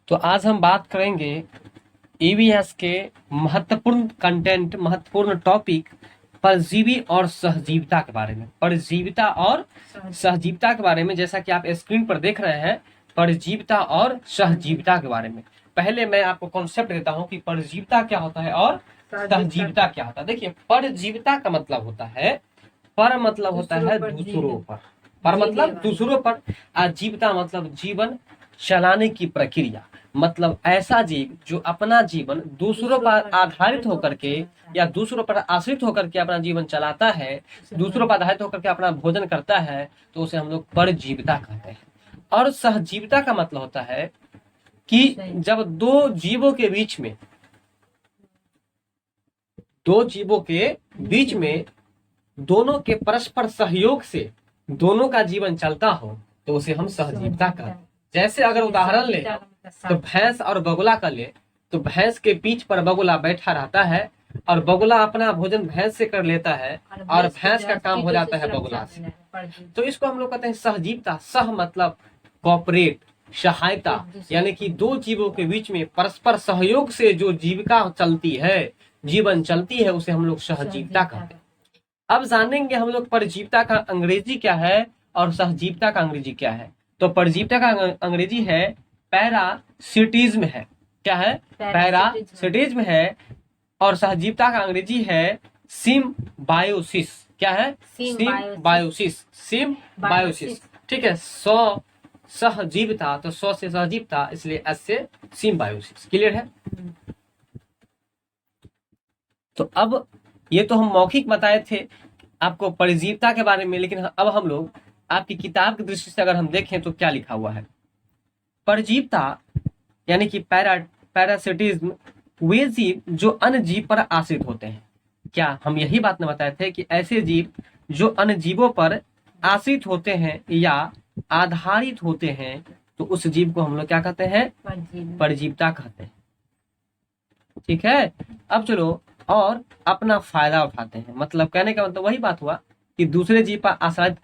तो आज हम बात करेंगे ईवीएस के महत्वपूर्ण कंटेंट, महत्वपूर्ण टॉपिक परजीवी और सहजीविता के बारे में। परजीविता और सहजीविता के बारे में, जैसा कि आप स्क्रीन पर देख रहे हैं, परजीविता और सहजीविता के बारे में। पहले मैं आपको कॉन्सेप्ट देता हूं कि परजीविता क्या होता है और सहजीविता क्या होता है। देखिए, परजीविता का मतलब होता है, पर मतलब होता है दूसरों पर मतलब दूसरों पर, आजीविता मतलब जीवन चलाने की प्रक्रिया। मतलब ऐसा जीव जो अपना जीवन दूसरों पर आधारित होकर के या दूसरों पर आश्रित होकर के अपना जीवन चलाता है, दूसरों पर आधारित होकर के अपना भोजन करता है, तो उसे हम लोग परजीविता कहते हैं। और सहजीविता का मतलब होता है कि जब दो जीवों के बीच में दोनों के परस्पर सहयोग से दोनों का जीवन चलता हो, तो उसे हम सहजीविता कहते हैं। जैसे अगर उदाहरण ले तो भैंस और बगुला का ले, तो भैंस के पीठ पर बगुला बैठा रहता है और बगुला अपना भोजन भैंस से कर लेता है और भैंस का काम हो जाता है बगुला से। तो इसको हम लोग कहते हैं सहजीविता। सह मतलब कॉपरेट, सहायता, यानी कि दो जीवों के बीच में परस्पर सहयोग से जो जीविका चलती है, जीवन चलती है, उसे हम लोग सहजीविता कहते हैं। अब जानेंगे हम लोग परजीविता का अंग्रेजी क्या है और सहजीविता का अंग्रेजी क्या है। तो परजीविता का अंग्रेजी है पैरासिटिज्म है। क्या है? पैरासिटिज्म है। और सहजीविता का अंग्रेजी है सिम्बायोसिस। क्या है? सिम्बायोसिस। सिम्बायोसिस, ठीक है। सहजीविता, तो से सहजीविता, इसलिए एस से सिम्बायोसिस। क्लियर है? तो अब ये तो हम मौखिक बताए थे आपको परजीविता के बारे में, लेकिन अब हम लोग आपकी किताब की दृष्टि से अगर हम देखें तो क्या लिखा हुआ है। परजीविता यानी कि पैरासिटिज्म वे जीव जो अन्य जीव पर आश्रित होते हैं। क्या हम यही बात न बताए थे कि ऐसे जीव जो अन्य जीवों पर आश्रित होते हैं या आधारित होते हैं, तो उस जीव को हम लोग क्या कहते हैं? परजीविता कहते हैं। ठीक है। अब चलो, और अपना फायदा उठाते हैं। मतलब कहने का मतलब वही बात हुआ कि दूसरे जीव पर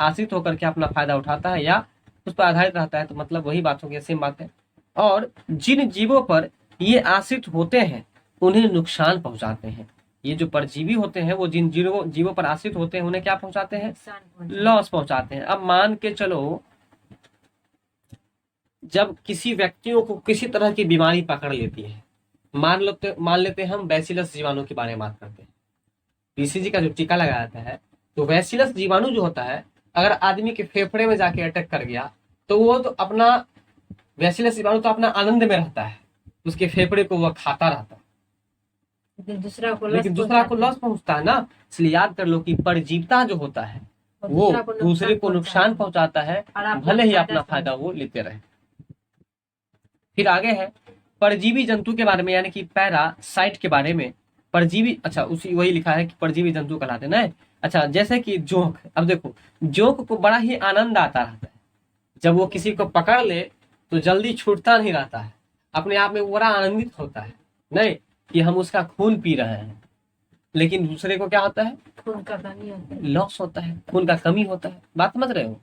आश्रित होकर के अपना फायदा उठाता है या उस पर आधारित रहता है, तो मतलब वही बात होगी, सेम बात है। और जिन जीवों पर ये आश्रित होते हैं उन्हें नुकसान पहुंचाते हैं। ये जो परजीवी होते हैं वो जिन जीवों पर आश्रित होते हैं उन्हें क्या पहुंचाते हैं? लॉस पहुंचाते हैं। अब मान के चलो, जब किसी व्यक्तियों को किसी तरह की बीमारी पकड़ लेती है, मान लेते हैं हम बैसिलस जीवाणु के बारे में बात करते हैं। बीसीजी का जो टीका लगाया जाता है, तो बैसिलस जीवाणु जो होता है, अगर आदमी के फेफड़े में जाके अटैक कर गया, तो वो तो अपना बैसिलस जीवाणु तो अपना आनंद में रहता है, उसके फेफड़े को वह खाता रहता है, लेकिन दूसरा को लॉस पहुंचता है ना। इसलिए याद कर लो कि परजीविता जो होता है वो दूसरे को नुकसान पहुंचाता है, भले ही अपना फायदा वो लेते रहे। फिर आगे है परजीवी जंतु के बारे में, यानी कि पैरासाइट के बारे में। परजीवी, अच्छा उसी वही लिखा है कि परजीवी जंतु कहलाते ना। अच्छा, जैसे कि जोंक। अब देखो, जोंक को बड़ा ही आनंद आता रहता है, जब वो किसी को पकड़ ले तो जल्दी छूटता नहीं रहता है, अपने आप में बड़ा आनंदित होता है, नहीं कि हम उसका खून पी रहे हैं। लेकिन दूसरे को क्या होता है? खून का कमी होता है, लॉस होता है, खून का कमी होता है। बात समझ रहे हो?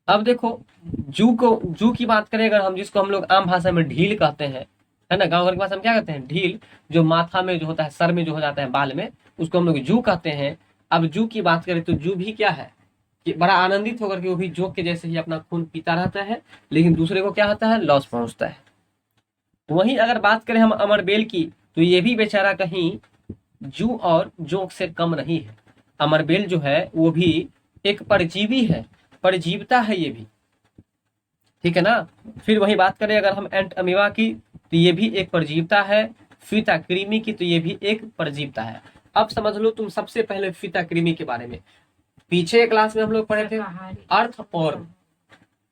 अब देखो, जू की बात करें अगर हम, जिसको हम लोग आम भाषा में ढील कहते हैं, है ना, गाँव घर की भाषा में क्या कहते हैं? ढील। जो माथा में जो होता है, सर में जो हो जाता है, बाल में, उसको हम लोग जू कहते हैं। अब जू की बात करें तो जू भी क्या है कि बड़ा आनंदित होकर के वो भी जोक के जैसे ही अपना खून पीता रहता है, लेकिन दूसरे को क्या होता है? लॉस पहुंचता है। वहीं अगर बात करें हम अमरबेल की, तो ये भी बेचारा कहीं जू और जोक से कम नहीं है। अमरबेल जो है वो भी एक परजीवी है, परजीविता है ये भी, ठीक है ना। फिर वही बात करें अगर हम एंट अमीबा की, तो ये भी एक परजीविता है। फीता कृमि की, तो ये भी एक परजीविता है। अब समझ लो तुम सबसे पहले फीता कृमि के बारे में। पीछे क्लास में हम लोग पढ़े थे अर्थ और,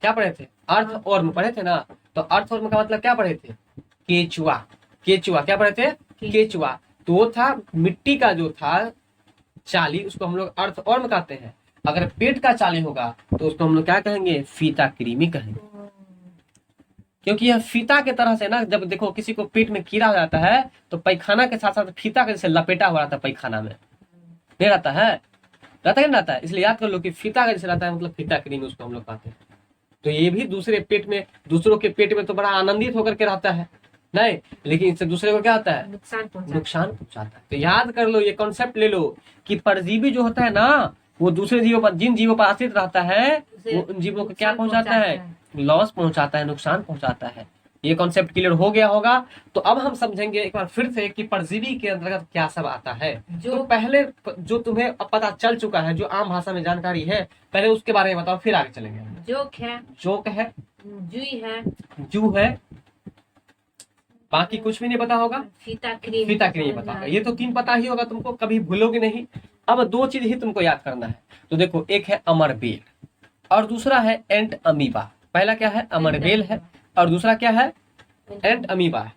क्या पढ़े थे? अर्थ और पढ़े थे ना। तो अर्थ और का मतलब क्या पढ़े थे? केचुआ। केचुआ क्या पढ़े थे? केचुआ। तो वो था मिट्टी का जो था चाली, उसको हम लोग अर्थ और कहते हैं। अगर पेट का चाली होगा तो उसको हम लोग क्या कहेंगे? फीता कृमि कहेंगे। क्योंकि यह फीता के तरह से ना, जब देखो किसी को पेट में कीड़ा हो जाता है तो पैखाना के साथ साथ फीता के जैसे लपेटा हुआ रहता है पैखाना में, नहीं रहता है? रहता है, नहीं रहता है? इसलिए याद कर लो कि फीता का जैसे रहता है, मतलब फीता कृमि उसको हम लोग कहते हैं। तो ये भी दूसरों के पेट में तो बड़ा आनंदित होकर के रहता है, नहीं, लेकिन इससे दूसरे को क्या होता है, नुकसान पहुंचाता है। तो याद कर लो, ये कॉन्सेप्ट ले लो कि परजीवी जो होता है ना, वो दूसरे जीवों पर, जिन जीवों पर आश्रित रहता है, वो उन जीवों को क्या पहुंचाता है, लॉस पहुंचाता है, नुकसान पहुंचाता है। ये कॉन्सेप्ट क्लियर हो गया होगा। तो अब हम समझेंगे एक बार फिर से कि परजीवी के अंतर्गत क्या सब आता है। तो पहले जो तुम्हें अब पता चल चुका है, जो आम भाषा में जानकारी है, पहले उसके बारे में बताओ, फिर आगे चलेंगे। जोक है, जू है, बाकी कुछ भी नहीं पता होगा, फीताक्री नहीं पता होगा। ये तो 3 पता ही होगा तुमको, कभी भूलोगे नहीं। अब 2 चीज ही तुमको याद करना है। तो देखो, एक है अमरबेल और दूसरा है एंट अमीबा। पहला क्या है, अमरबेल है, और दूसरा क्या है, एंट अमीबा है।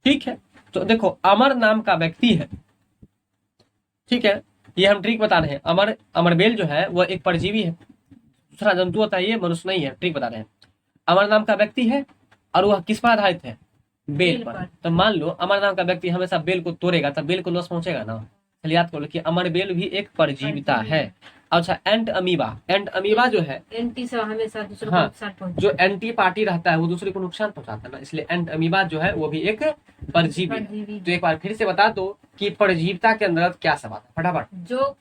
ठीक है, तो देखो, अमर नाम का व्यक्ति है, ठीक है, ये हम ट्रिक बता रहे हैं। अमरबेल जो है वो एक परजीवी है, दूसरा जंतु होता है, ये मनुष्य नहीं है, ट्रिक बता रहे हैं। अमर नाम का व्यक्ति है और वह किस पर आधारित है, बेल पर। तो मान लो अमर नाम का व्यक्ति हमेशा बेल को तोड़ेगा, तब बेल को लॉस पहुंचेगा ना। चलिए याद करो कि अमर बेल भी एक परजीविता है। अच्छा, एंट अमीबा जो है, एंटी से हमेशा दूसरे को नुकसान पहुंचाता है। जो एंटी पार्टी रहता है वो दूसरे को नुकसान पहुंचाता है ना, इसलिए एंट अमीबा जो है वो भी एक परजीवी है। तो एक बार फिर से बता दो कि परजीविता के अंदर क्या सब आता है, फटाफट। जो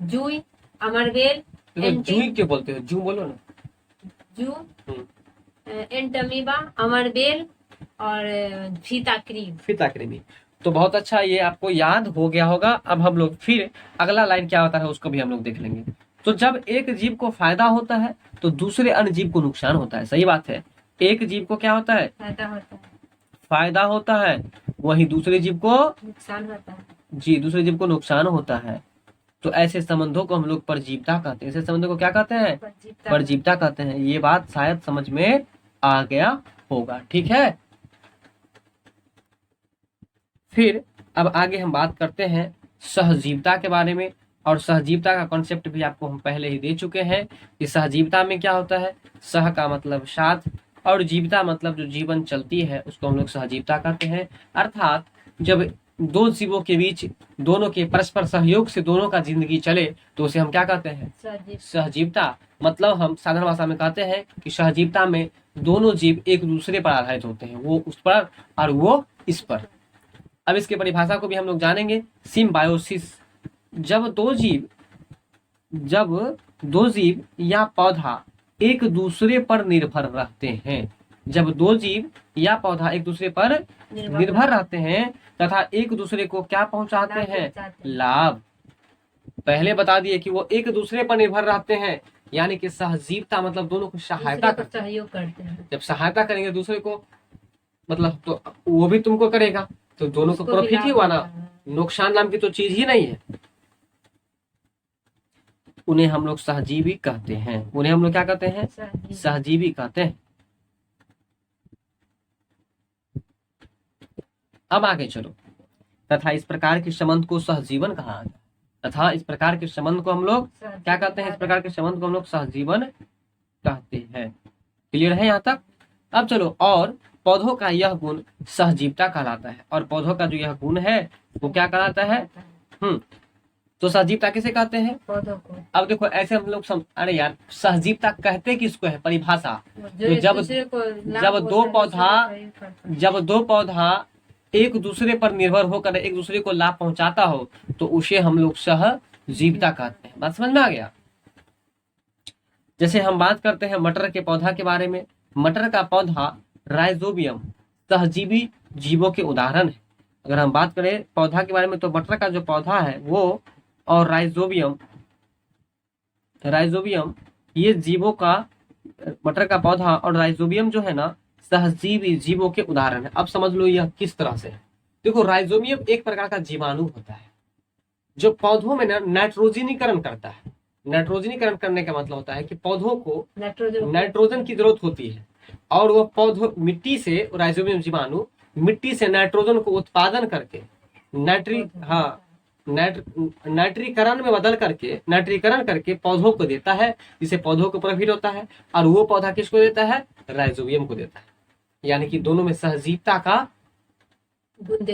जूई, अमरबेल, जूई क्यों बोलते हो, जू बोलो ना, जू, एंट अमीबा, अमरबेल और फीताक्रीमी। तो बहुत अच्छा, ये आपको याद हो गया होगा। अब हम लोग फिर अगला लाइन क्या होता है उसको भी हम लोग देख लेंगे। तो जब एक जीव को फायदा होता है तो दूसरे अन्य जीव को नुकसान होता है। सही बात है, एक जीव को क्या होता है, फायदा होता है, वही दूसरे जीव को नुकसान होता है। जी, दूसरे जीव को नुकसान होता है। तो ऐसे संबंधों को हम लोग परजीविता कहते हैं। ऐसे संबंधों को क्या कहते हैं, परजीविता कहते हैं। ये बात शायद समझ में आ गया होगा, ठीक है। फिर अब आगे हम बात करते हैं सहजीविता के बारे में। और सहजीविता का कॉन्सेप्ट भी आपको हम पहले ही दे चुके हैं कि सहजीविता में क्या होता है, सह का मतलब साथ, और जीविता मतलब जो जीवन चलती है उसको हम लोग सहजीविता कहते हैं। अर्थात जब 2 जीवों के बीच दोनों के परस्पर सहयोग से दोनों का जिंदगी चले तो उसे हम क्या कहते हैं, सहजीविता। मतलब हम साधारण भाषा में कहते हैं कि सहजीविता में दोनों जीव एक दूसरे पर आधारित होते हैं, वो उस पर और वो इस पर। अब इसके परिभाषा को भी हम लोग जानेंगे, सिम्बायोसिस। जब दो जीव या पौधा एक दूसरे पर निर्भर रहते हैं, जब 2 जीव या पौधा एक दूसरे पर निर्भर रहते हैं तथा एक दूसरे को क्या पहुंचाते हैं, लाभ। पहले बता दिए कि वो एक दूसरे पर निर्भर रहते हैं, यानी कि सहजीविता मतलब दोनों को सहायता करते हैं। जब सहायता करेंगे दूसरे को, मतलब तो वो भी तुमको करेगा, तो दोनों को प्रॉफिट ही हुआ ना, नुकसान नाम की तो चीज ही नहीं है। उन्हें हम लोग सहजीवी कहते हैं। उन्हें हम लोग क्या कहते हैं, सहजीवी कहते हैं। अब आगे चलो। तथा इस प्रकार के संबंध को सहजीवन कहा गया। तथा इस प्रकार के संबंध को हम लोग क्या कहते हैं, इस प्रकार के संबंध को हम लोग सहजीवन कहते हैं। क्लियर है यहाँ तक। अब चलो, और पौधों का यह गुण सहजीविता कहलाता है। और पौधों का जो यह गुण है वो क्या कहलाता है, तो सहजीविता किसे कहते हैं, पौधों को। अब देखो ऐसे हम लोग अरे यार, सहजीविता कहते किसको है, परिभाषा। तो जब दो पौधा एक दूसरे पर निर्भर होकर एक दूसरे को लाभ पहुंचाता हो तो उसे हम लोग सहजीविता कहते हैं। बात समझ में आ गया। जैसे हम बात करते हैं मटर के पौधा के बारे में। मटर का पौधा राइजोबियम सहजीवी जीवों के उदाहरण है। अगर हम बात करें पौधा के बारे में तो मटर का जो पौधा है वो और राइजोबियम ये जीवों का, मटर का पौधा और राइजोबियम जो है ना, सहजीवी जीवों के उदाहरण है। अब समझ लो यह किस तरह से है। देखो, राइजोबियम एक प्रकार का जीवाणु होता है जो पौधों में नाइट्रोजनीकरण करता है। नाइट्रोजनीकरण करने का मतलब होता है कि पौधों को नाइट्रोजन की जरूरत होती है और वह पौधों मिट्टी से, राइजोबियम जीवाणु मिट्टी से नाइट्रोजन को उत्पादन करके नाइट्रीकरण में बदल करके, नाइट्रीकरण करके पौधों को देता है, जिससे पौधों को प्रॉफिट होता है। और वो पौधा किसको देता है, राइजोबियम को देता है। यानी कि दोनों में सहजीविता का गुण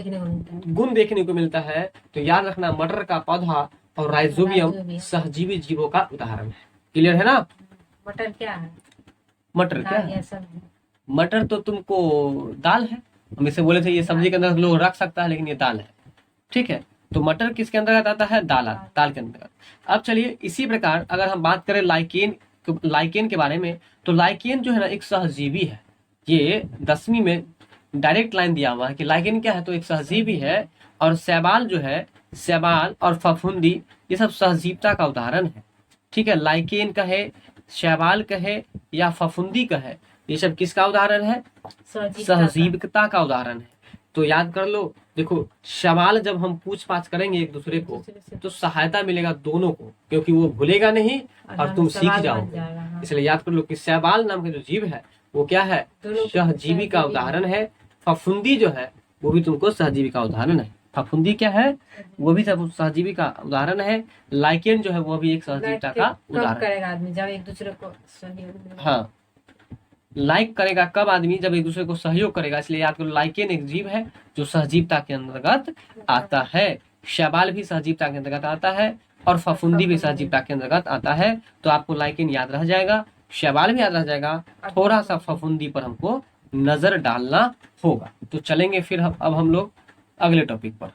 देखने को मिलता है। तो याद रखना, मटर का पौधा और राइजोबियम सहजीवी जीवों का उदाहरण है। क्लियर है ना। मटर क्या है, मटर क्या दाल है? या सब्जी। मटर तो तुमको दाल है। हम इसे बोले थे ये सब्जी के अंदर लोग रख सकता है, लेकिन ये दाल है। ठीक है, तो मटर किसके अंतर्गत आता है? दाल के अंतर्गत। अब चलिए इसी प्रकार अगर हम बात करें लाइकेन के बारे में, तो लाइकेन जो है ना एक सहजीवी है। ये 10वीं में डायरेक्ट लाइन दिया हुआ है कि लाइकेन क्या है, तो एक सहजीवी है। और शैवाल जो है, शैवाल और फफूंदी, ये सब सहजीवता का उदाहरण है। ठीक है, लाइकेन कहे, शैवाल कहे या फफूंदी कहे, ये सब किसका उदाहरण है? सहजीविकता का उदाहरण है। तो याद कर लो, देखो सवाल जब हम पूछ पाछ करेंगे एक दूसरे को तो सहायता मिलेगा दोनों को, क्योंकि वो भूलेगा नहीं और तुम सीख जाओगे। इसलिए याद कर लो कि शैवाल नाम का जो जीव है वो क्या है? सहजीवी का उदाहरण है। फफूंदी जो है वो भी तुमको सहजीवी का उदाहरण है। फफूंदी क्या है? वो भी सब सहजीवी का उदाहरण है। लाइकेन जो है वो भी एक सहजीविता का उदाहरण करेगा आदमी जब एक दूसरे को सहयोग। हाँ, लाइक करेगा कब आदमी? जब एक दूसरे को सहयोग करेगा। इसलिए याद करो लाइकेन एक जीव है जो सहजीवता के अंतर्गत आता है। शैवाल भी सहजीवता के अंतर्गत आता है और फफूंदी भी सहजीवता के अंतर्गत आता है। तो आपको लाइकेन याद रह जाएगा, शैवाल भी याद रह जाएगा, थोड़ा सा फफूंदी पर हमको नजर डालना होगा। तो चलेंगे फिर अब हम लोग अगले टॉपिक पर।